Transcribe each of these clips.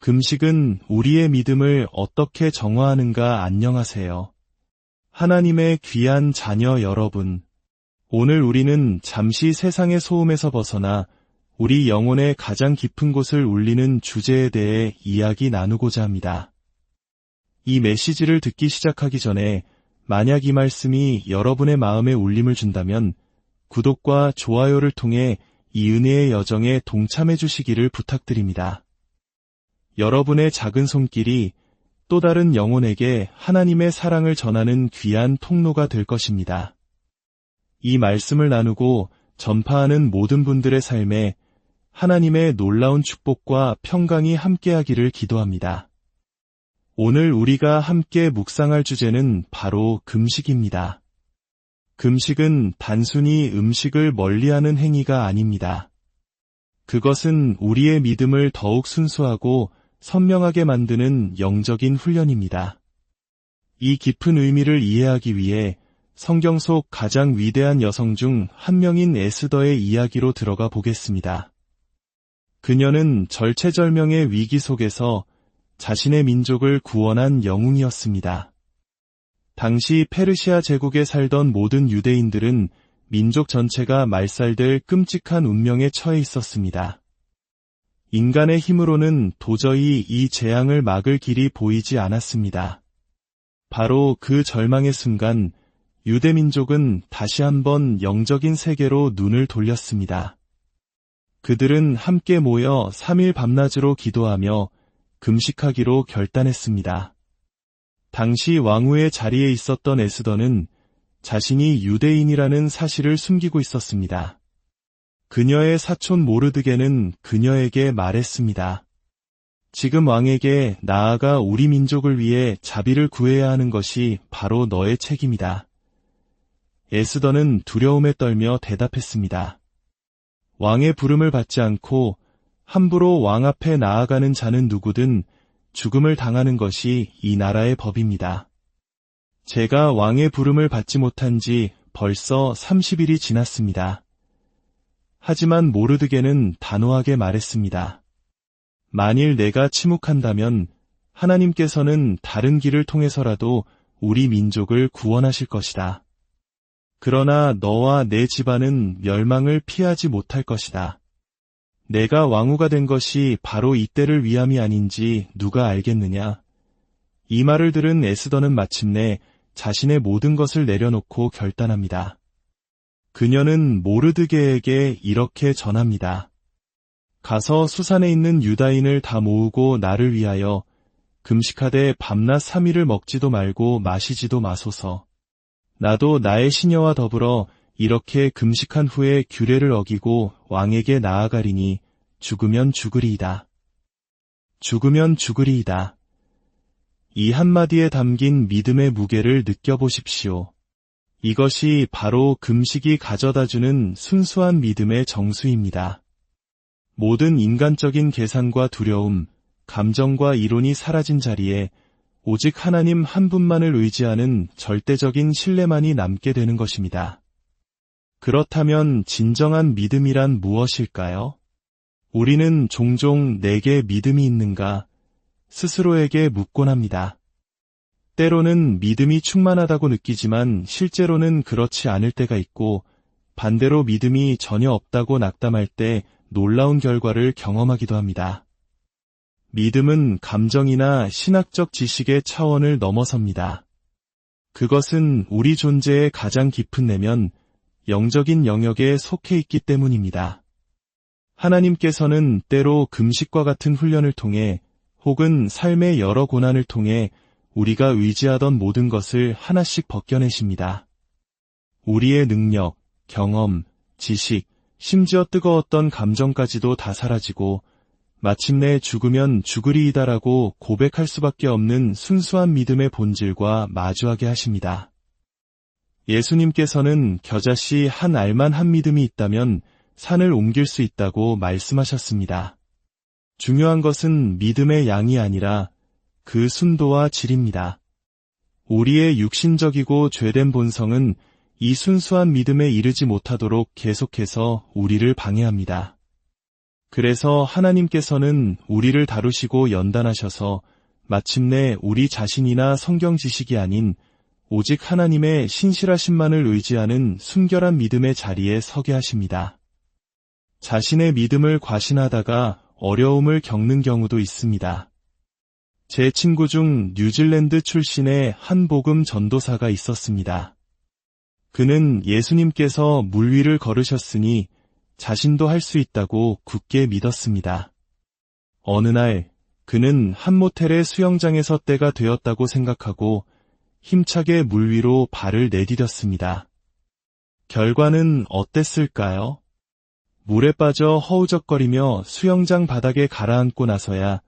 금식은 우리의 믿음을 어떻게 정화하는가. 안녕하세요. 하나님의 귀한 자녀 여러분. 오늘 우리는 잠시 세상의 소음에서 벗어나 우리 영혼의 가장 깊은 곳을 울리는 주제에 대해 이야기 나누고자 합니다. 이 메시지를 듣기 시작하기 전에 만약 이 말씀이 여러분의 마음에 울림을 준다면 구독과 좋아요를 통해 이 은혜의 여정에 동참해 주시기를 부탁드립니다. 여러분의 작은 손길이 또 다른 영혼에게 하나님의 사랑을 전하는 귀한 통로가 될 것입니다. 이 말씀을 나누고 전파하는 모든 분들의 삶에 하나님의 놀라운 축복과 평강이 함께하기를 기도합니다. 오늘 우리가 함께 묵상할 주제는 바로 금식입니다. 금식은 단순히 음식을 멀리하는 행위가 아닙니다. 그것은 우리의 믿음을 더욱 순수하고 선명하게 만드는 영적인 훈련입니다. 이 깊은 의미를 이해하기 위해 성경 속 가장 위대한 여성 중 한 명인 에스더의 이야기로 들어가 보겠습니다. 그녀는 절체절명의 위기 속에서 자신의 민족을 구원한 영웅이었습니다. 당시 페르시아 제국에 살던 모든 유대인들은 민족 전체가 말살될 끔찍한 운명에 처해 있었습니다. 인간의 힘으로는 도저히 이 재앙을 막을 길이 보이지 않았습니다. 바로 그 절망의 순간 유대민족은 다시 한번 영적인 세계로 눈을 돌렸습니다. 그들은 함께 모여 3일 밤낮으로 기도하며 금식하기로 결단했습니다. 당시 왕후의 자리에 있었던 에스더는 자신이 유대인이라는 사실을 숨기고 있었습니다. 그녀의 사촌 모르드게는 그녀에게 말했습니다. 지금 왕에게 나아가 우리 민족을 위해 자비를 구해야 하는 것이 바로 너의 책임이다. 에스더는 두려움에 떨며 대답했습니다. 왕의 부름을 받지 않고 함부로 왕 앞에 나아가는 자는 누구든 죽음을 당하는 것이 이 나라의 법입니다. 제가 왕의 부름을 받지 못한 지 벌써 30일이 지났습니다. 하지만 모르드게는 단호하게 말했습니다. 만일 내가 침묵한다면 하나님께서는 다른 길을 통해서라도 우리 민족을 구원하실 것이다. 그러나 너와 내 집안은 멸망을 피하지 못할 것이다. 내가 왕후가 된 것이 바로 이때를 위함이 아닌지 누가 알겠느냐? 이 말을 들은 에스더는 마침내 자신의 모든 것을 내려놓고 결단합니다. 그녀는 모르드게에게 이렇게 전합니다. 가서 수산에 있는 유다인을 다 모으고 나를 위하여 금식하되 밤낮 3일을 먹지도 말고 마시지도 마소서. 나도 나의 시녀와 더불어 이렇게 금식한 후에 규례를 어기고 왕에게 나아가리니 죽으면 죽으리이다. 죽으면 죽으리이다. 이 한마디에 담긴 믿음의 무게를 느껴보십시오. 이것이 바로 금식이 가져다주는 순수한 믿음의 정수입니다. 모든 인간적인 계산과 두려움, 감정과 이론이 사라진 자리에 오직 하나님 한 분만을 의지하는 절대적인 신뢰만이 남게 되는 것입니다. 그렇다면 진정한 믿음이란 무엇일까요? 우리는 종종 내게 믿음이 있는가 스스로에게 묻곤 합니다. 때로는 믿음이 충만하다고 느끼지만 실제로는 그렇지 않을 때가 있고 반대로 믿음이 전혀 없다고 낙담할 때 놀라운 결과를 경험하기도 합니다. 믿음은 감정이나 신학적 지식의 차원을 넘어섭니다. 그것은 우리 존재의 가장 깊은 내면, 영적인 영역에 속해 있기 때문입니다. 하나님께서는 때로 금식과 같은 훈련을 통해 혹은 삶의 여러 고난을 통해 우리가 의지하던 모든 것을 하나씩 벗겨내십니다. 우리의 능력, 경험, 지식, 심지어 뜨거웠던 감정까지도 다 사라지고 마침내 죽으면 죽으리이다라고 고백할 수밖에 없는 순수한 믿음의 본질과 마주하게 하십니다. 예수님께서는 겨자씨 한 알만 한 믿음이 있다면 산을 옮길 수 있다고 말씀하셨습니다. 중요한 것은 믿음의 양이 아니라 그 순도와 질입니다. 우리의 육신적이고 죄된 본성은 이 순수한 믿음에 이르지 못하도록 계속해서 우리를 방해합니다. 그래서 하나님께서는 우리를 다루시고 연단하셔서 마침내 우리 자신이나 성경 지식이 아닌 오직 하나님의 신실하심만을 의지하는 순결한 믿음의 자리에 서게 하십니다. 자신의 믿음을 과신하다가 어려움을 겪는 경우도 있습니다. 제 친구 중 뉴질랜드 출신의 한 복음 전도사가 있었습니다. 그는 예수님께서 물 위를 걸으셨으니 자신도 할 수 있다고 굳게 믿었습니다. 어느 날 그는 한 모텔의 수영장에서 때가 되었다고 생각하고 힘차게 물 위로 발을 내디뎠습니다. 결과는 어땠을까요? 물에 빠져 허우적거리며 수영장 바닥에 가라앉고 나서야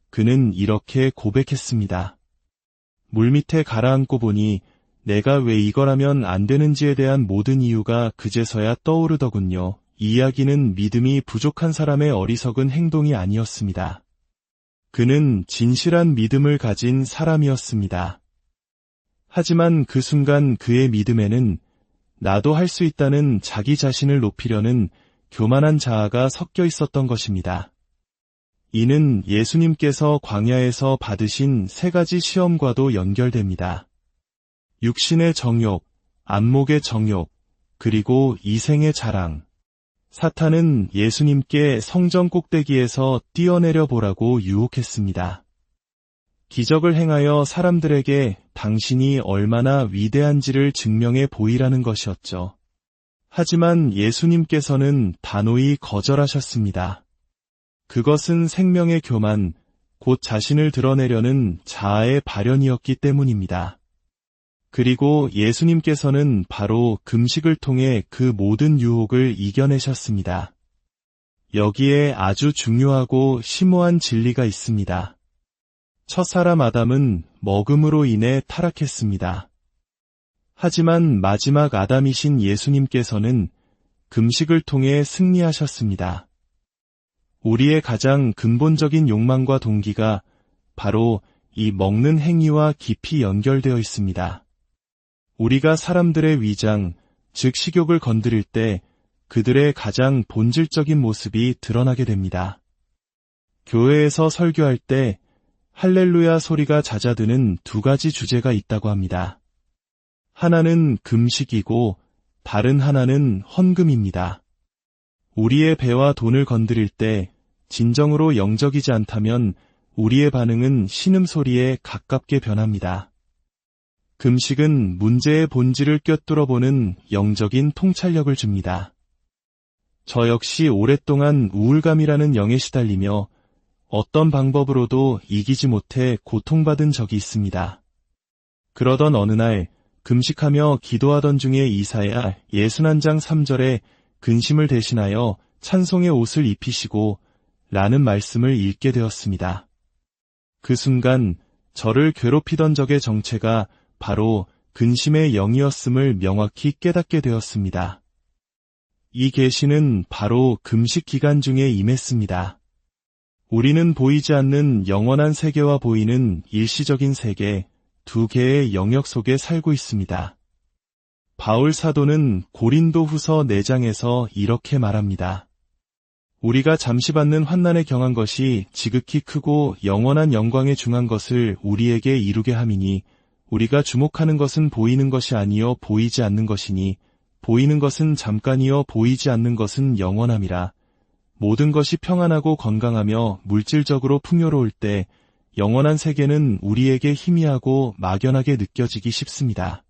그는 이렇게 고백했습니다. 물 밑에 가라앉고 보니 내가 왜 이걸 하면 안 되는지에 대한 모든 이유가 그제서야 떠오르더군요. 이 이야기는 믿음이 부족한 사람의 어리석은 행동이 아니었습니다. 그는 진실한 믿음을 가진 사람이었습니다. 하지만 그 순간 그의 믿음에는 나도 할 수 있다는 자기 자신을 높이려는 교만한 자아가 섞여 있었던 것입니다. 이는 예수님께서 광야에서 받으신 3가지 시험과도 연결됩니다. 육신의 정욕, 안목의 정욕, 그리고 이생의 자랑. 사탄은 예수님께 성전 꼭대기에서 뛰어내려 보라고 유혹했습니다. 기적을 행하여 사람들에게 당신이 얼마나 위대한지를 증명해 보이라는 것이었죠. 하지만 예수님께서는 단호히 거절하셨습니다. 그것은 생명의 교만, 곧 자신을 드러내려는 자아의 발현이었기 때문입니다. 그리고 예수님께서는 바로 금식을 통해 그 모든 유혹을 이겨내셨습니다. 여기에 아주 중요하고 심오한 진리가 있습니다. 첫사람 아담은 먹음으로 인해 타락했습니다. 하지만 마지막 아담이신 예수님께서는 금식을 통해 승리하셨습니다. 우리의 가장 근본적인 욕망과 동기가 바로 이 먹는 행위와 깊이 연결되어 있습니다. 우리가 사람들의 위장, 즉 식욕을 건드릴 때 그들의 가장 본질적인 모습이 드러나게 됩니다. 교회에서 설교할 때 할렐루야 소리가 잦아드는 2가지 주제가 있다고 합니다. 하나는 금식이고 다른 하나는 헌금입니다. 우리의 배와 돈을 건드릴 때 진정으로 영적이지 않다면 우리의 반응은 신음소리에 가깝게 변합니다. 금식은 문제의 본질을 꿰뚫어보는 영적인 통찰력을 줍니다. 저 역시 오랫동안 우울감이라는 영에 시달리며 어떤 방법으로도 이기지 못해 고통받은 적이 있습니다. 그러던 어느 날 금식하며 기도하던 중에 이사야 61장 3절에 근심을 대신하여 찬송의 옷을 입히시고 라는 말씀을 읽게 되었습니다. 그 순간 저를 괴롭히던 적의 정체가 바로 근심의 영이었음을 명확히 깨닫게 되었습니다. 이 계시는 바로 금식 기간 중에 임했습니다. 우리는 보이지 않는 영원한 세계와 보이는 일시적인 세계, 2개의 영역 속에 살고 있습니다. 바울 사도는 고린도 후서 4장에서 이렇게 말합니다. 우리가 잠시 받는 환난에 경한 것이 지극히 크고 영원한 영광에 중한 것을 우리에게 이루게 함이니 우리가 주목하는 것은 보이는 것이 아니요 보이지 않는 것이니 보이는 것은 잠깐이요 보이지 않는 것은 영원함이라. 모든 것이 평안하고 건강하며 물질적으로 풍요로울 때 영원한 세계는 우리에게 희미하고 막연하게 느껴지기 쉽습니다.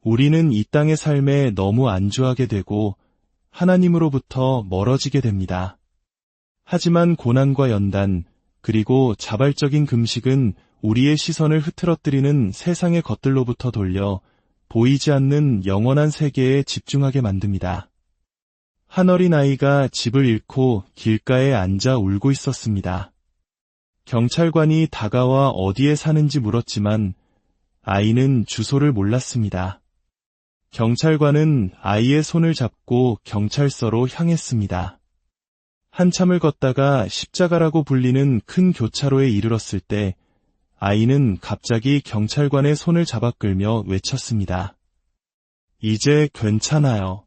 우리는 이 땅의 삶에 너무 안주하게 되고 하나님으로부터 멀어지게 됩니다. 하지만 고난과 연단, 그리고 자발적인 금식은 우리의 시선을 흐트러뜨리는 세상의 것들로부터 돌려 보이지 않는 영원한 세계에 집중하게 만듭니다. 한 어린아이가 집을 잃고 길가에 앉아 울고 있었습니다. 경찰관이 다가와 어디에 사는지 물었지만 아이는 주소를 몰랐습니다. 경찰관은 아이의 손을 잡고 경찰서로 향했습니다. 한참을 걷다가 십자가라고 불리는 큰 교차로에 이르렀을 때 아이는 갑자기 경찰관의 손을 잡아 끌며 외쳤습니다. 이제 괜찮아요.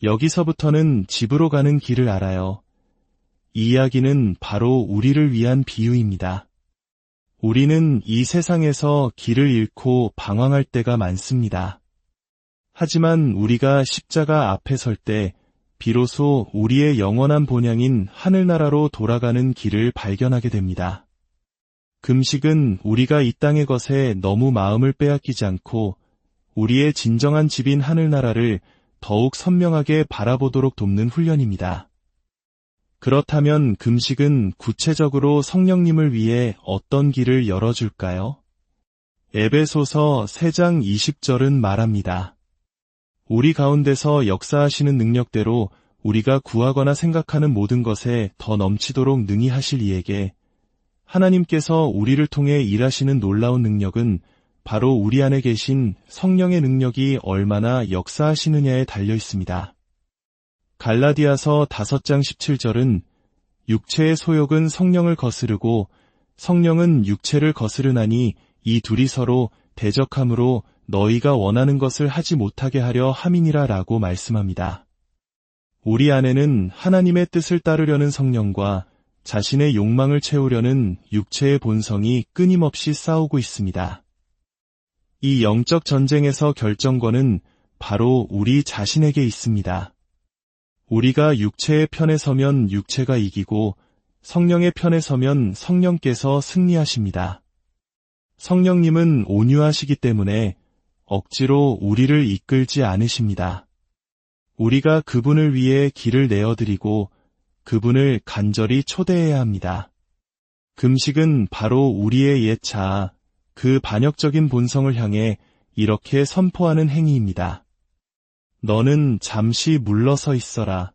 여기서부터는 집으로 가는 길을 알아요. 이 이야기는 바로 우리를 위한 비유입니다. 우리는 이 세상에서 길을 잃고 방황할 때가 많습니다. 하지만 우리가 십자가 앞에 설 때 비로소 우리의 영원한 본향인 하늘나라로 돌아가는 길을 발견하게 됩니다. 금식은 우리가 이 땅의 것에 너무 마음을 빼앗기지 않고 우리의 진정한 집인 하늘나라를 더욱 선명하게 바라보도록 돕는 훈련입니다. 그렇다면 금식은 구체적으로 성령님을 위해 어떤 길을 열어줄까요? 에베소서 3장 20절은 말합니다. 우리 가운데서 역사하시는 능력대로 우리가 구하거나 생각하는 모든 것에 더 넘치도록 능히 하실 이에게 하나님께서 우리를 통해 일하시는 놀라운 능력은 바로 우리 안에 계신 성령의 능력이 얼마나 역사하시느냐에 달려 있습니다. 갈라디아서 5장 17절은 육체의 소욕은 성령을 거스르고 성령은 육체를 거스르나니 이 둘이 서로 대적함으로 너희가 원하는 것을 하지 못하게 하려 함이니라 라고 말씀합니다. 우리 안에는 하나님의 뜻을 따르려는 성령과 자신의 욕망을 채우려는 육체의 본성이 끊임없이 싸우고 있습니다. 이 영적 전쟁에서 결정권은 바로 우리 자신에게 있습니다. 우리가 육체의 편에 서면 육체가 이기고 성령의 편에 서면 성령께서 승리하십니다. 성령님은 온유하시기 때문에 억지로 우리를 이끌지 않으십니다. 우리가 그분을 위해 길을 내어드리고 그분을 간절히 초대해야 합니다. 금식은 바로 우리의 옛 자아, 그 반역적인 본성을 향해 이렇게 선포하는 행위입니다. 너는 잠시 물러서 있어라.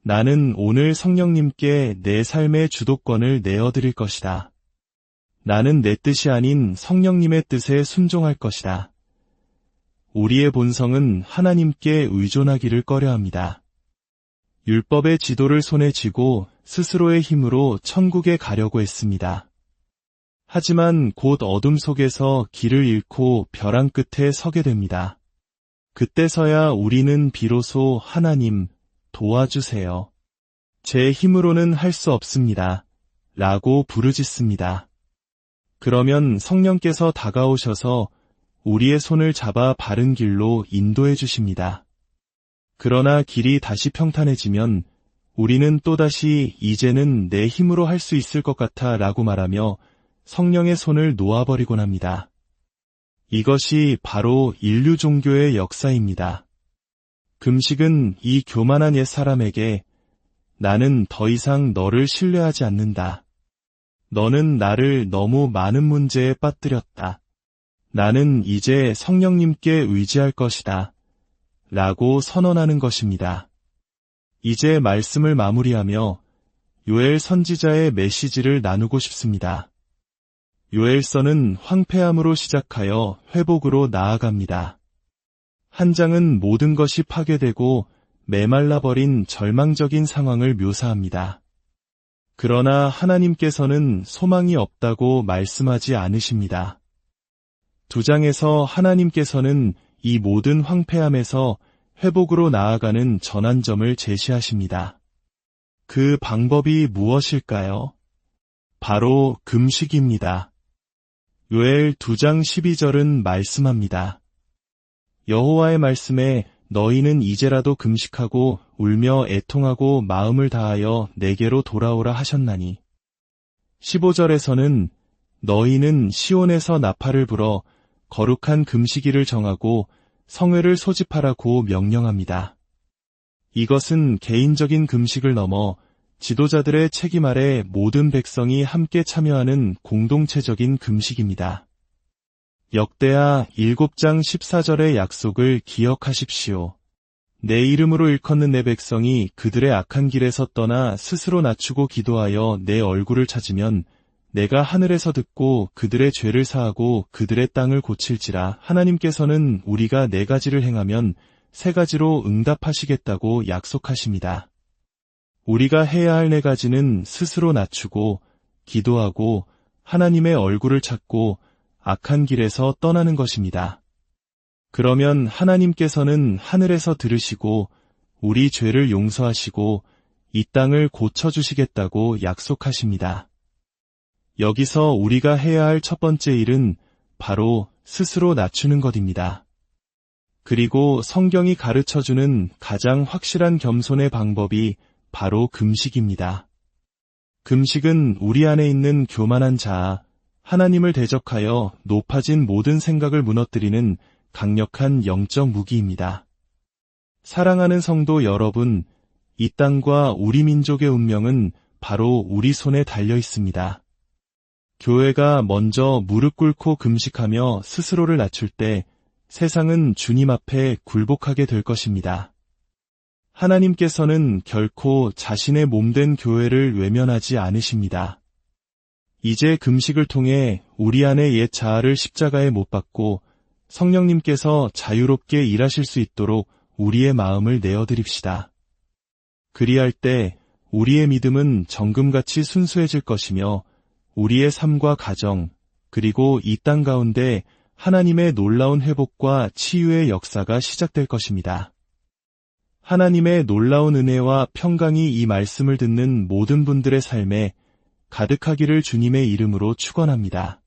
나는 오늘 성령님께 내 삶의 주도권을 내어드릴 것이다. 나는 내 뜻이 아닌 성령님의 뜻에 순종할 것이다. 우리의 본성은 하나님께 의존하기를 꺼려합니다. 율법의 지도를 손에 쥐고 스스로의 힘으로 천국에 가려고 했습니다. 하지만 곧 어둠 속에서 길을 잃고 벼랑 끝에 서게 됩니다. 그때서야 우리는 비로소 하나님, 도와주세요. 제 힘으로는 할 수 없습니다. 라고 부르짖습니다. 그러면 성령께서 다가오셔서 우리의 손을 잡아 바른 길로 인도해 주십니다. 그러나 길이 다시 평탄해지면 우리는 또다시 이제는 내 힘으로 할 수 있을 것 같아 라고 말하며 성령의 손을 놓아버리곤 합니다. 이것이 바로 인류 종교의 역사입니다. 금식은 이 교만한 옛 사람에게 나는 더 이상 너를 신뢰하지 않는다. 너는 나를 너무 많은 문제에 빠뜨렸다. 나는 이제 성령님께 의지할 것이다. 라고 선언하는 것입니다. 이제 말씀을 마무리하며 요엘 선지자의 메시지를 나누고 싶습니다. 요엘서는 황폐함으로 시작하여 회복으로 나아갑니다. 한 장은 모든 것이 파괴되고 메말라버린 절망적인 상황을 묘사합니다. 그러나 하나님께서는 소망이 없다고 말씀하지 않으십니다. 2장에서 하나님께서는 이 모든 황폐함에서 회복으로 나아가는 전환점을 제시하십니다. 그 방법이 무엇일까요? 바로 금식입니다. 요엘 2장 12절은 말씀합니다. 여호와의 말씀에 너희는 이제라도 금식하고 울며 애통하고 마음을 다하여 내게로 돌아오라 하셨나니 15절에서는 너희는 시온에서 나팔을 불어 거룩한 금식일을 정하고 성회를 소집하라고 명령합니다. 이것은 개인적인 금식을 넘어 지도자들의 책임 아래 모든 백성이 함께 참여하는 공동체적인 금식입니다. 역대하 7장 14절의 약속을 기억하십시오. 내 이름으로 일컫는 내 백성이 그들의 악한 길에서 떠나 스스로 낮추고 기도하여 내 얼굴을 찾으면 내가 하늘에서 듣고 그들의 죄를 사하고 그들의 땅을 고칠지라. 하나님께서는 우리가 4가지를 행하면 3가지로 응답하시겠다고 약속하십니다. 우리가 해야 할 4가지는 스스로 낮추고 기도하고 하나님의 얼굴을 찾고 악한 길에서 떠나는 것입니다. 그러면 하나님께서는 하늘에서 들으시고 우리 죄를 용서하시고 이 땅을 고쳐주시겠다고 약속하십니다. 여기서 우리가 해야 할 첫 번째 일은 바로 스스로 낮추는 것입니다. 그리고 성경이 가르쳐주는 가장 확실한 겸손의 방법이 바로 금식입니다. 금식은 우리 안에 있는 교만한 자아, 하나님을 대적하여 높아진 모든 생각을 무너뜨리는 강력한 영적 무기입니다. 사랑하는 성도 여러분, 이 땅과 우리 민족의 운명은 바로 우리 손에 달려 있습니다. 교회가 먼저 무릎 꿇고 금식하며 스스로를 낮출 때 세상은 주님 앞에 굴복하게 될 것입니다. 하나님께서는 결코 자신의 몸된 교회를 외면하지 않으십니다. 이제 금식을 통해 우리 안의 옛 자아를 십자가에 못 박고 성령님께서 자유롭게 일하실 수 있도록 우리의 마음을 내어드립시다. 그리할 때 우리의 믿음은 정금같이 순수해질 것이며 우리의 삶과 가정, 그리고 이 땅 가운데 하나님의 놀라운 회복과 치유의 역사가 시작될 것입니다. 하나님의 놀라운 은혜와 평강이 이 말씀을 듣는 모든 분들의 삶에 가득하기를 주님의 이름으로 축원합니다.